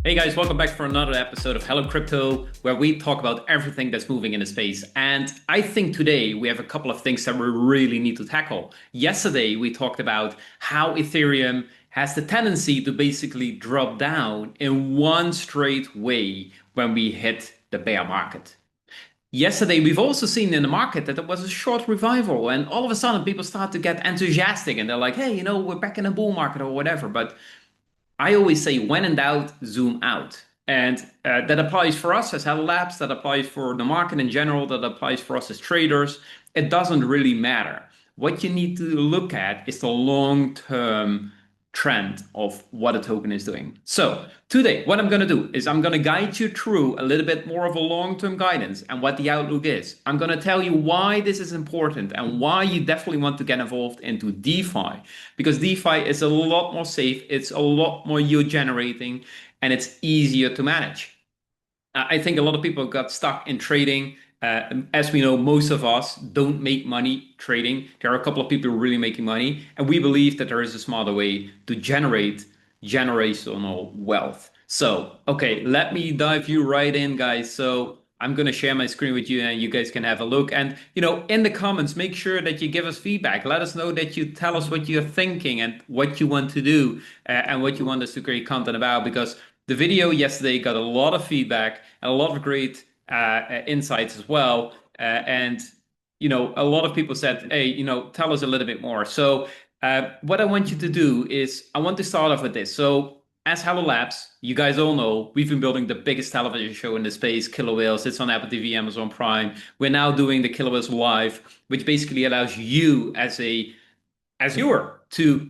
Hey guys, welcome back for another episode of Hello Crypto, where we talk about everything that's moving in the space. And I think today we have a couple of things that we really need to tackle. Yesterday, we talked about how Ethereum has the tendency to basically drop down in one straight way when we hit the bear market. Yesterday, we've also seen in the market that there was a short revival, and all of a sudden, people start to get enthusiastic and they're like, hey, we're back in a bull market or whatever. But I always say, when in doubt, zoom out. And that applies for us as HELLO Labs, that applies for the market in general, that applies for us as traders. It doesn't really matter. What you need to look at is the long-term trend of what a token is doing. So today, what I'm going to do is I'm going to guide you through a little bit more of a long-term guidance and what the outlook is. I'm going to tell you why this is important and why you definitely want to get involved into DeFi, because DeFi is a lot more safe, it's a lot more yield generating, and it's easier to manage. I think a lot of people got stuck in trading. As we know, most of us don't make money trading. There are a couple of people really making money, and we believe that there is a smarter way to generate generational wealth. So, okay, let me dive you right in, guys. So I'm going to share my screen with you and you guys can have a look. And, in the comments, make sure that you give us feedback. Let us know that you tell us what you're thinking and what you want to do and what you want us to create content about, because the video yesterday got a lot of feedback and a lot of great insights as well. And a lot of people said, hey, tell us a little bit more. So what I want you to do is I want to start off with this. So as HELLO Labs, you guys all know we've been building the biggest television show in the space, Killer Whales. It's on Apple TV, Amazon Prime. We're now doing the Killer Whales Live, which basically allows you as viewer to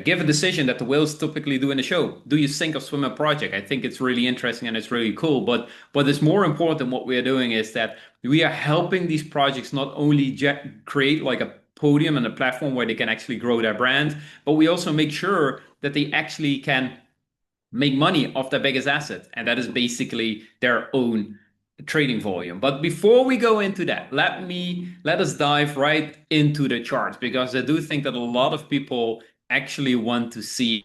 give a decision that the whales typically do in the show. Do you sink or swim a project? I think it's really interesting and it's really cool. But what is more important, what we are doing is that we are helping these projects not only create like a podium and a platform where they can actually grow their brand, but we also make sure that they actually can make money off their biggest asset. And that is basically their own trading volume. But before we go into that, let us dive right into the charts, because I do think that a lot of people actually want to see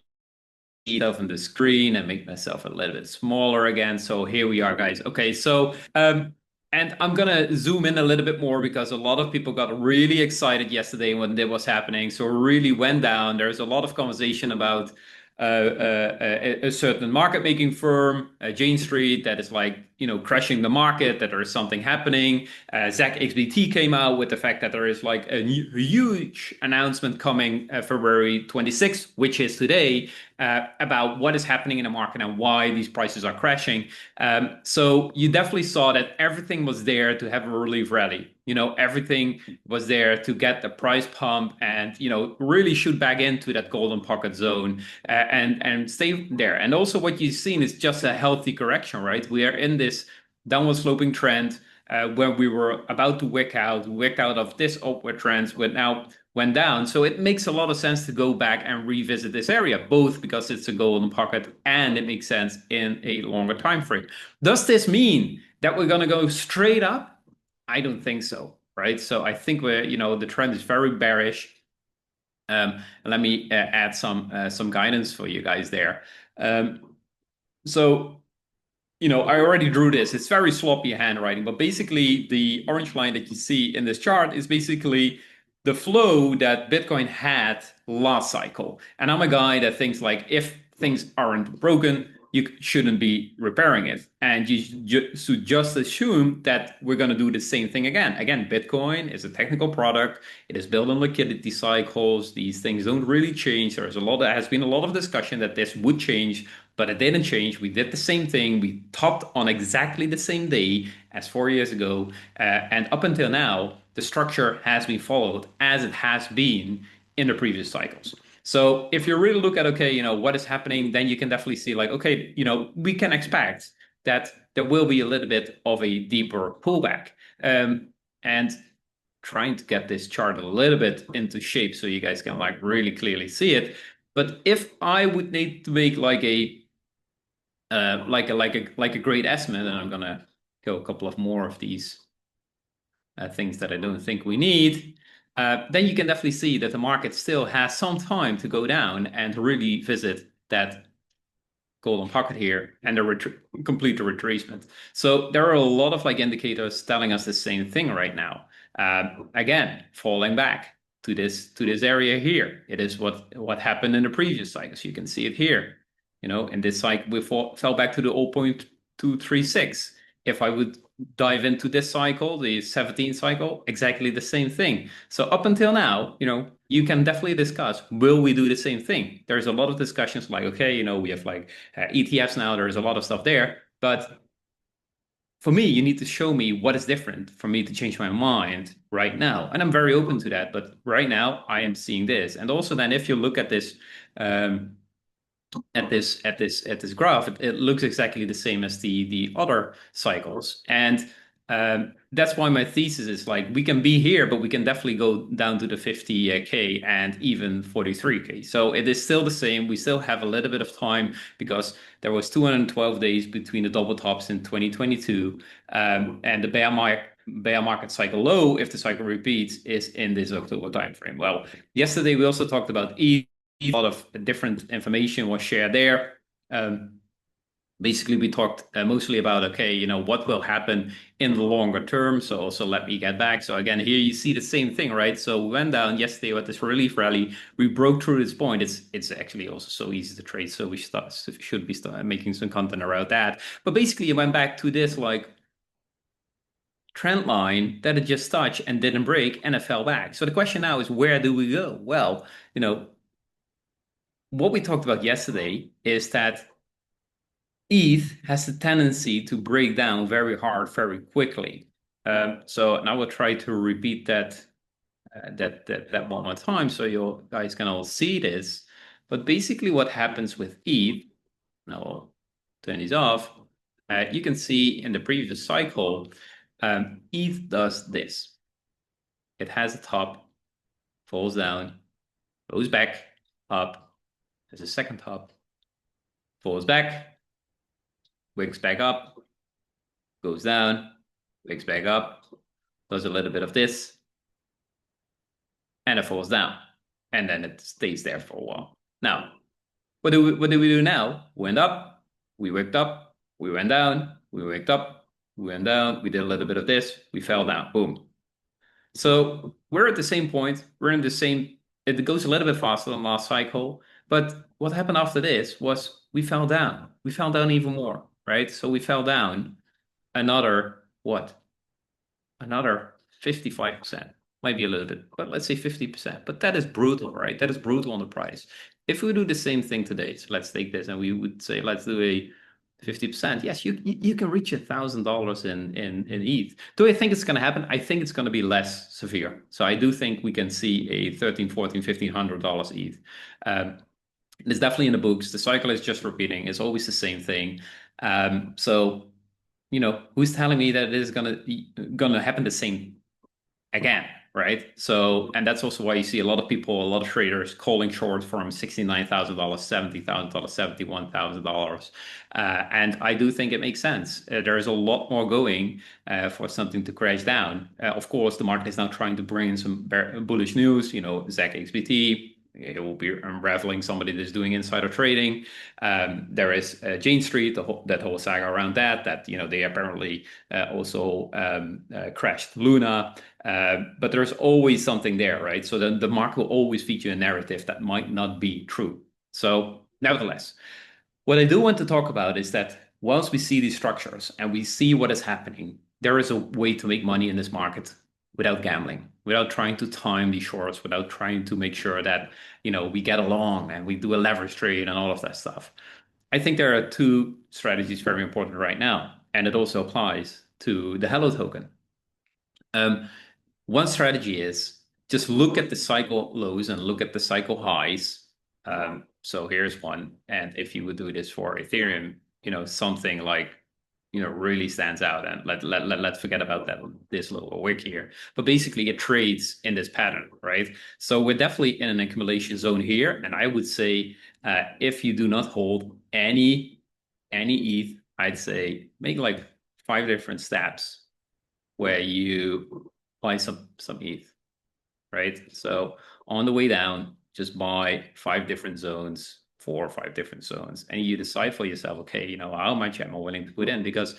myself on the screen and make myself a little bit smaller again. So here we are, guys. Okay, so and I'm gonna zoom in a little bit more because a lot of people got really excited yesterday when that was happening. So it really went down. There's a lot of conversation about a certain market making firm, Jane Street, that is like, crushing the market, that there is something happening. Zach XBT came out with the fact that there is like a huge announcement coming February 26th, which is today, about what is happening in the market and why these prices are crashing. So you definitely saw that everything was there to have a relief rally. Everything was there to get the price pump and, really shoot back into that golden pocket zone and stay there. And also what you've seen is just a healthy correction, right? We are in this downward sloping trend where we were about to wick out of this upward trend, went down. So it makes a lot of sense to go back and revisit this area, both because it's a golden pocket and it makes sense in a longer time frame. Does this mean that we're going to go straight up? I don't think so, right? So I think the trend is very bearish. Let me add some guidance for you guys there. So I already drew this. It's very sloppy handwriting, but basically the orange line that you see in this chart is basically the flow that Bitcoin had last cycle. And I'm a guy that thinks like, if things aren't broken, you shouldn't be repairing it. And you should just assume that we're going to do the same thing again. Again, Bitcoin is a technical product. It is built on liquidity cycles. These things don't really change. There has been a lot of discussion that this would change, but it didn't change. We did the same thing. We topped on exactly the same day as 4 years ago. And up until now, the structure has been followed as it has been in the previous cycles. So if you really look at, okay, what is happening, then you can definitely see like, okay, we can expect that there will be a little bit of a deeper pullback. And trying to get this chart a little bit into shape so you guys can like really clearly see it. But if I would need to make like a great estimate, and I'm gonna go a couple of more of these things that I don't think we need, then you can definitely see that the market still has some time to go down and really visit that golden pocket here and the complete retracement. So there are a lot of like indicators telling us the same thing right now. Again, falling back to this area here. It is what happened in the previous cycles. You can see it here. In this cycle we fell back to the 0.236. If I would dive into this cycle, the 17th cycle, exactly the same thing. So up until now, you can definitely discuss, will we do the same thing? There's a lot of discussions like, okay, we have like ETFs now, there's a lot of stuff there. But for me, you need to show me what is different for me to change my mind right now. And I'm very open to that. But right now, I am seeing this. And also then if you look at this, at this graph, it looks exactly the same as the other cycles. And that's why my thesis is like, we can be here, but we can definitely go down to the 50K and even 43K. So it is still the same. We still have a little bit of time because there was 212 days between the double tops in 2022 and the bear market cycle low, if the cycle repeats, is in this October timeframe. Well, yesterday we also talked about a lot of different information was shared there. Basically, we talked mostly about, okay, what will happen in the longer term. So also let me get back. So again, here you see the same thing, right? So we went down yesterday with this relief rally. We broke through this point. It's actually also so easy to trade. So we should be making some content around that. But basically, it went back to this like trend line that it just touched and didn't break, and it fell back. So the question now is, where do we go? Well, what we talked about yesterday is that ETH has the tendency to break down very hard, very quickly. So now we'll try to repeat that one more time so you guys can all see this. But basically what happens with ETH, now I'll turn these off, you can see in the previous cycle, ETH does this. It has a top, falls down, goes back up, has a second top, falls back, wicks back up, goes down, wicks back up, does a little bit of this, and it falls down. And then it stays there for a while. Now, what do we do now? We went up, we wicked up, we went down, we wicked up, we went down, we did a little bit of this, we fell down, boom. So we're at the same point, we're in the same, it goes a little bit faster than last cycle, but what happened after this was we fell down. We fell down even more, right? So we fell down another, what? Another 55%, might be a little bit, but let's say 50%. But that is brutal, right? That is brutal on the price. If we do the same thing today, so let's take this and we would say, let's do a 50%. Yes, you can reach $1,000 in ETH. Do I think it's going to happen? I think it's going to be less severe. So I do think we can see a $1,300, $1,400, $1,500 ETH. It's definitely in the books. The cycle is just repeating. It's always the same thing. So, who's telling me that it is gonna happen the same again, right? So, and that's also why you see a lot of people, a lot of traders calling short from $69,000, $70,000, $71,000. And I do think it makes sense. There is a lot more going for something to crash down. Of course, the market is now trying to bring in some bullish news, Zach XBT. It will be unraveling somebody that's doing insider trading. There is Jane Street, that whole saga around that they apparently also crashed Luna. But there's always something there, right? So then the market will always feed you a narrative that might not be true. So nevertheless, what I do want to talk about is that once we see these structures and we see what is happening, there is a way to make money in this market without gambling, without trying to time these shorts, without trying to make sure that, we get along and we do a leverage trade and all of that stuff. I think there are two strategies very important right now, and it also applies to the HELLO token. One strategy is just look at the cycle lows and look at the cycle highs. So here's one. And if you would do this for Ethereum, something like, really stands out. And let's forget about this little wick here. But basically it trades in this pattern, right? So we're definitely in an accumulation zone here. And I would say if you do not hold any ETH, I'd say make like 5 different steps where you buy some ETH, right? So on the way down, just buy 5 different zones 4 or 5 different zones, and you decide for yourself, okay, how much am I willing to put in? Because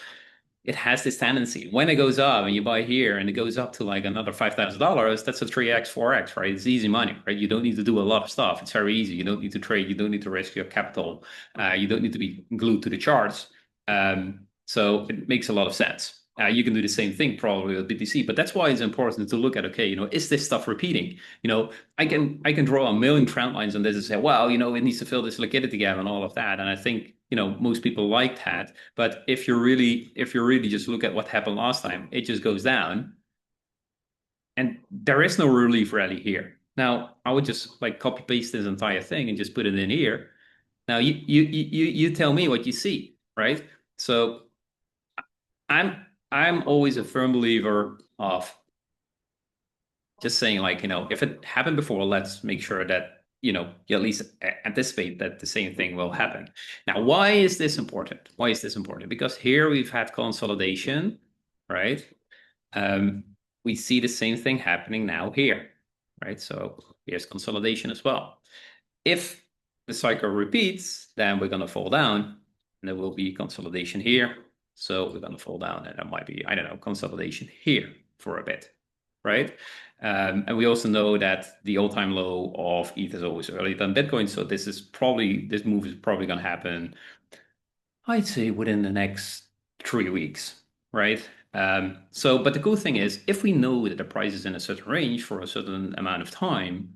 it has this tendency when it goes up and you buy here and it goes up to like another $5,000, that's a 3x, 4x, right? It's easy money, right? You don't need to do a lot of stuff. It's very easy. You don't need to trade. You don't need to risk your capital. You don't need to be glued to the charts. So it makes a lot of sense. You can do the same thing probably with BTC, but that's why it's important to look at, okay, is this stuff repeating? I can draw a million trend lines on this and say, well, it needs to fill this liquidity gap and all of that. And I think, most people like that. But if you really just look at what happened last time, it just goes down. And there is no relief rally here. Now, I would just like copy paste this entire thing and just put it in here. Now you tell me what you see, right? So I'm always a firm believer of just saying, like, if it happened before, let's make sure that, you at least anticipate that the same thing will happen. Now, why is this important? Why is this important? Because here we've had consolidation, right? We see the same thing happening now here, right? So here's consolidation as well. If the cycle repeats, then we're going to fall down, and there will be consolidation here. So we're going to fall down, and there might be, I don't know, consolidation here for a bit, right? And we also know that the all-time low of ETH is always earlier than Bitcoin. So this move is probably going to happen, I'd say, within the next 3 weeks, right? But the cool thing is, if we know that the price is in a certain range for a certain amount of time,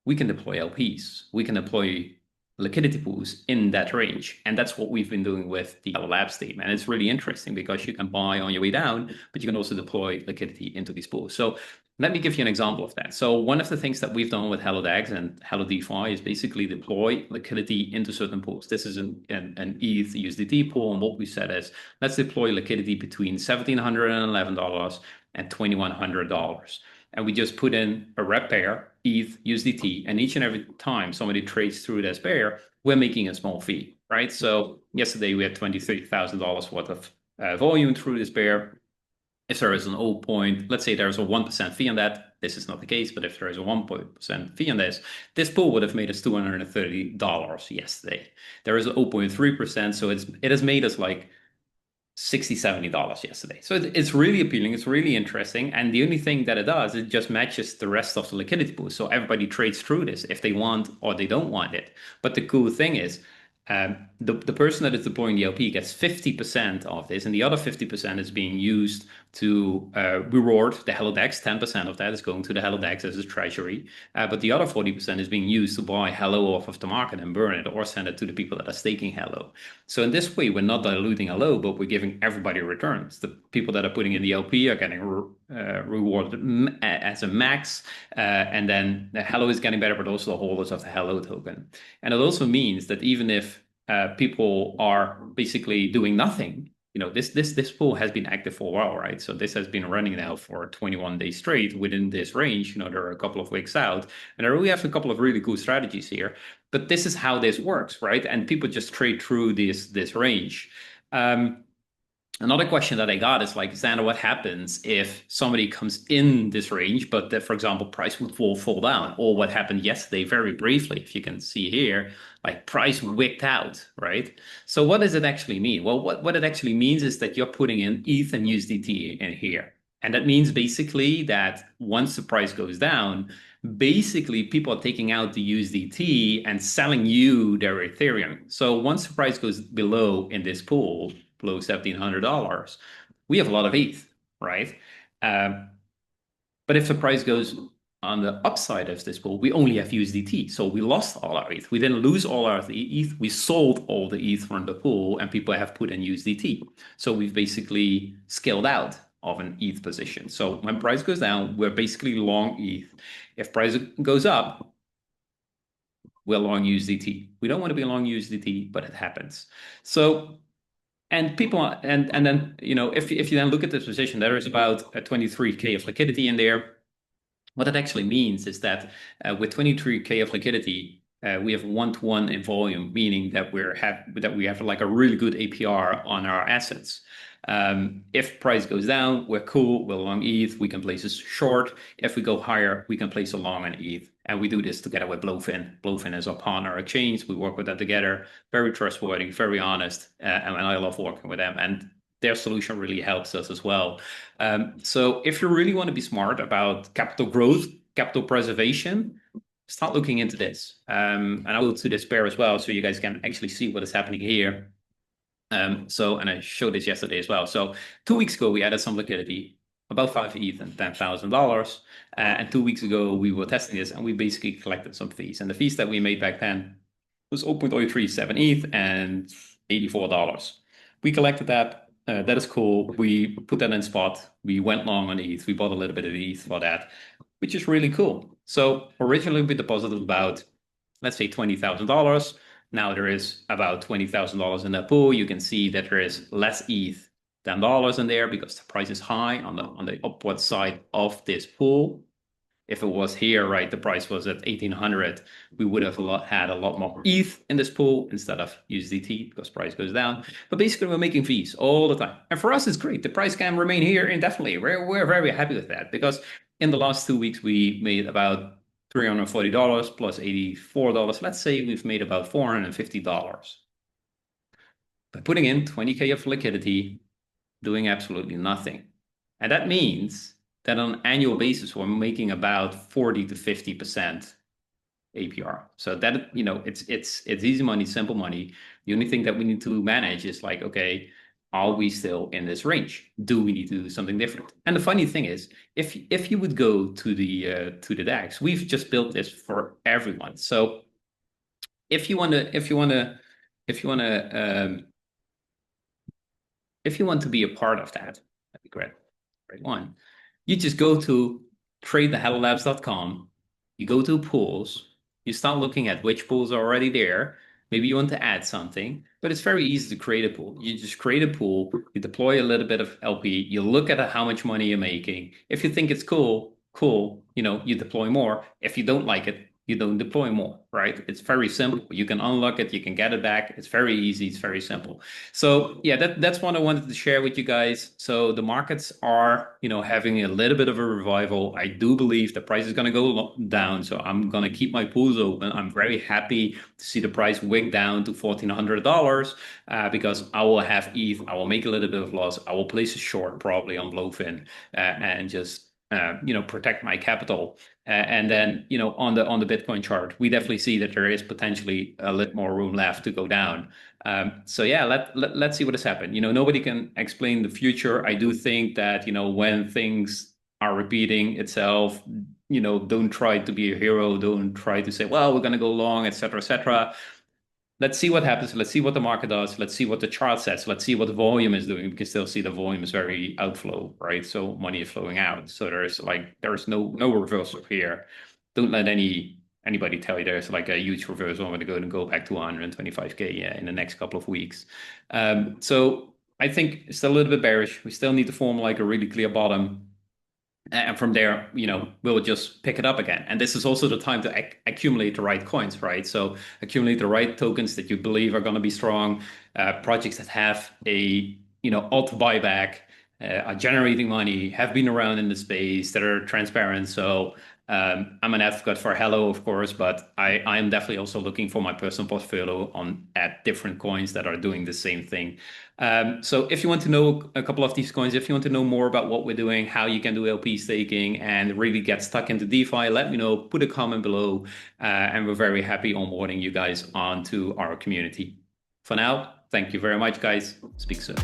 we can deploy LPs. We can deploy liquidity pools in that range. And that's what we've been doing with the HELLO Labs team. And it's really interesting because you can buy on your way down, but you can also deploy liquidity into these pools. So let me give you an example of that. So one of the things that we've done with HELLO and HELLO DeFi is basically deploy liquidity into certain pools. This is an ETH USDT pool. And what we said is, let's deploy liquidity between $1,711 and $2,100. And we just put in a rep pair, ETH, USDT, and each and every time somebody trades through this pair, we're making a small fee, right? So yesterday we had $23,000 worth of volume through this pair. If there is an 0. Let's say there's a 1% fee on that. This is not the case, but if there is a 1% fee on this pool would have made us $230 yesterday. There is a 0.3%, so it has made us like $60, $70 yesterday. So it's really appealing. It's really interesting. And the only thing that it does, it just matches the rest of the liquidity pool. So everybody trades through this if they want or they don't want it. But the cool thing is, the person that is deploying the LP gets 50% of this, and the other 50% is being used to reward the HELLODEX. 10% of that is going to the HELLODEX as a treasury, but the other 40% is being used to buy HELLO off of the market and burn it or send it to the people that are staking HELLO. So in this way, we're not diluting HELLO, but we're giving everybody returns. The people that are putting in the LP are getting rewarded as a max, and then the HELLO is getting better, but also the holders of the HELLO token. And it also means that even if people are basically doing nothing, this pool has been active for a while, right? So this has been running now for 21 days straight within this range. There are a couple of weeks out, and we have a couple of really cool strategies here. But this is how this works, right? And people just trade through this range. Another question that I got is like, Xander, what happens if somebody comes in this range, but for example, price would fall down? Or what happened yesterday, very briefly, if you can see here, like price wicked out, right? So what does it actually mean? Well, what it actually means is that you're putting in ETH and USDT in here. And that means basically that once the price goes down, basically people are taking out the USDT and selling you their Ethereum. So once the price goes below in this pool, below $1,700, we have a lot of ETH, right? But if the price goes on the upside of this pool, we only have USDT. So we lost all our ETH. We didn't lose all our ETH. We sold all the ETH from the pool, and people have put in USDT. So we've basically scaled out of an ETH position. So when price goes down, we're basically long ETH. If price goes up, we're long USDT. We don't want to be long USDT, but it happens. So, and people, and then, if you then look at this position, there is about a 23K of liquidity in there. What that actually means is that with 23K of liquidity, we have 1-to-1 in volume, meaning that we have like a really good APR on our assets. If price goes down, we're cool, we're long ETH, we can place a short. If we go higher, we can place a long on ETH. And we do this together with Blowfin. Blowfin is our partner exchange. We work with them together. Very trustworthy, very honest. And I love working with them. And their solution really helps us as well. So if you really want to be smart about capital growth, capital preservation, start looking into this. And I will do this pair as well, so you guys can actually see what is happening here. And I showed this yesterday as well. So 2 weeks ago, we added some liquidity, about 5 ETH and $10,000. And 2 weeks ago, we were testing this and we basically collected some fees. And the fees that we made back then was 0.037 ETH and $84. We collected that. That is cool. We put that in spot. We went long on ETH. We bought a little bit of ETH for that, which is really cool. So originally we deposited about, let's say, $20,000. Now there is about $20,000 in that pool. You can see that there is less ETH than dollars in there because the price is high on the upward side of this pool. If it was here, right, the price was at 1,800, we would have had a lot more ETH in this pool instead of USDT because price goes down. But basically, we're making fees all the time. And for us, it's great. The price can remain here indefinitely. We're very happy with that because in the last 2 weeks, we made about $340 plus $84. Let's say we've made about $450 by putting in 20K of liquidity, doing absolutely nothing. And that means that on an annual basis, we're making about 40 to 50% APR. So that, it's easy money, simple money. The only thing that we need to manage is like, okay, are we still in this range? Do we need to do something different? And the funny thing is, if you would go to the DAX, we've just built this for everyone. So if you want to be a part of that, that'd be great. Great one. You just go to tradethehellolabs.com. You go to pools. You start looking at which pools are already there. Maybe you want to add something, but it's very easy to create a pool. You just create a pool. You deploy a little bit of LP. You look at how much money you're making. If you think it's cool, you deploy more. If you don't like it, you don't deploy more, right? It's very simple. You can unlock it, you can get it back. It's very easy, it's very simple. So yeah, that's what I wanted to share with you guys. So the markets are, having a little bit of a revival. I do believe the price is going to go down. So I'm going to keep my pools open. I'm very happy to see the price wick down to $1,400 because I will have ETH. I will make a little bit of loss. I will place a short probably on Blowfin and just protect my capital. And then, on the Bitcoin chart, we definitely see that there is potentially a little more room left to go down. So yeah, let's see what has happened. Nobody can explain the future. I do think that, when things are repeating itself, don't try to be a hero. Don't try to say, well, we're going to go long, et cetera, et cetera. Let's see what happens. Let's see what the market does. Let's see what the chart says. Let's see what the volume is doing. We can still see the volume is very outflow, right? So money is flowing out. So there's no reversal here. Don't let anybody tell you there's like a huge reversal. I'm going to go back to 125K in the next couple of weeks. So I think it's still a little bit bearish. We still need to form like a really clear bottom. And from there, we'll just pick it up again. And this is also the time to accumulate the right coins, right? So accumulate the right tokens that you believe are going to be strong, projects that have a, alt buyback, are generating money, have been around in the space, that are transparent. So I'm an advocate for Hello, of course, but I am definitely also looking for my personal portfolio at different coins that are doing the same thing. So if you want to know a couple of these coins, if you want to know more about what we're doing, how you can do LP staking and really get stuck into DeFi, let me know, put a comment below, and we're very happy onboarding you guys onto our community. For now, thank you very much, guys. Speak soon.